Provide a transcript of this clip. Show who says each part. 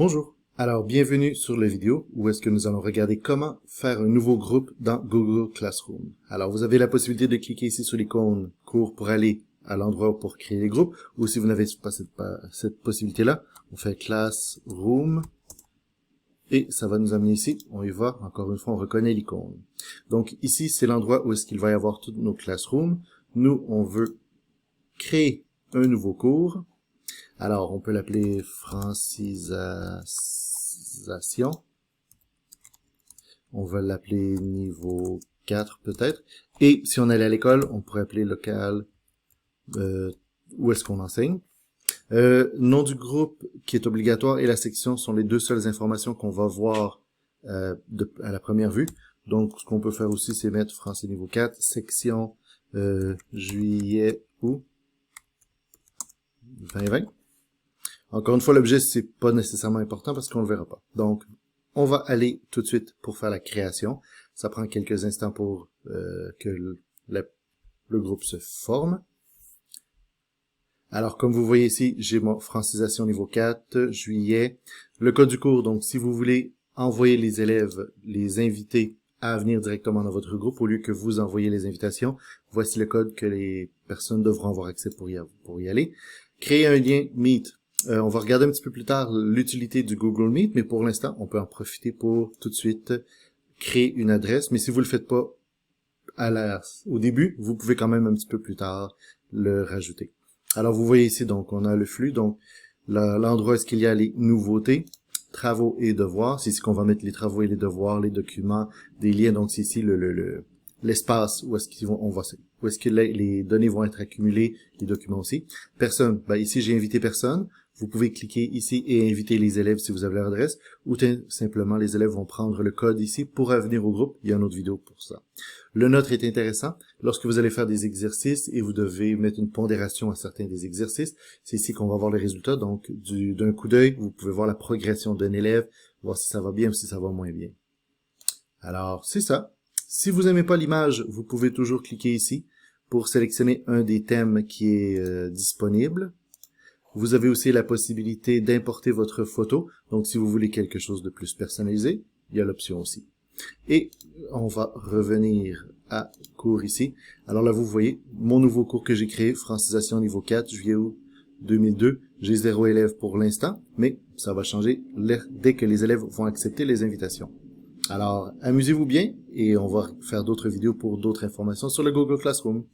Speaker 1: Bonjour. Alors, bienvenue sur la vidéo où est-ce que nous allons regarder comment faire un nouveau groupe dans Google Classroom. Alors, vous avez la possibilité de cliquer ici sur l'icône cours pour aller à l'endroit pour créer les groupes, ou si vous n'avez pas cette possibilité-là, on fait Classroom et ça va nous amener ici. On y va. Encore une fois, on reconnaît l'icône. Donc, ici, c'est l'endroit où est-ce qu'il va y avoir tous nos classrooms. Nous, on veut créer un nouveau cours. Alors, on peut l'appeler francisation. On va l'appeler niveau 4 peut-être. Et si on allait à l'école, on pourrait appeler local où est-ce qu'on enseigne. Nom du groupe qui est obligatoire et la section sont les deux seules informations qu'on va voir à la première vue. Donc, ce qu'on peut faire aussi, c'est mettre français niveau 4, section juillet août 2020. Encore une fois, l'objet, c'est pas nécessairement important parce qu'on le verra pas. Donc, on va aller tout de suite pour faire la création. Ça prend quelques instants pour que le groupe se forme. Alors, comme vous voyez ici, j'ai mon francisation niveau 4, juillet. Le code du cours, donc si vous voulez envoyer les élèves, les inviter à venir directement dans votre groupe au lieu que vous envoyez les invitations, voici le code que les personnes devront avoir accès pour y aller. Créer un lien Meet. On va regarder un petit peu plus tard l'utilité du Google Meet, mais pour l'instant, on peut en profiter pour tout de suite créer une adresse. Mais si vous le faites pas au début, vous pouvez quand même un petit peu plus tard le rajouter. Alors, vous voyez ici, donc, on a le flux. Donc, l'endroit où est-ce qu'il y a les nouveautés, travaux et devoirs. C'est ici qu'on va mettre les travaux et les devoirs, les documents, des liens. Donc, c'est ici l'espace où est-ce que les données vont être accumulées, les documents aussi. Personne, ben ici j'ai invité personne. Vous pouvez cliquer ici et inviter les élèves si vous avez leur adresse, ou simplement les élèves vont prendre le code ici pour venir au groupe. Il y a une autre vidéo pour ça. Le nôtre est intéressant. Lorsque vous allez faire des exercices et vous devez mettre une pondération à certains des exercices, c'est ici qu'on va voir les résultats. Donc, d'un coup d'œil, vous pouvez voir la progression d'un élève, voir si ça va bien ou si ça va moins bien. Alors, c'est ça. Si vous n'aimez pas l'image, vous pouvez toujours cliquer ici pour sélectionner un des thèmes qui est disponible. Vous avez aussi la possibilité d'importer votre photo. Donc, si vous voulez quelque chose de plus personnalisé, il y a l'option aussi. Et on va revenir à cours ici. Alors là, vous voyez mon nouveau cours que j'ai créé, francisation niveau 4, juillet-août 2002. J'ai 0 élève pour l'instant, mais ça va changer dès que les élèves vont accepter les invitations. Alors, amusez-vous bien et on va faire d'autres vidéos pour d'autres informations sur le Google Classroom.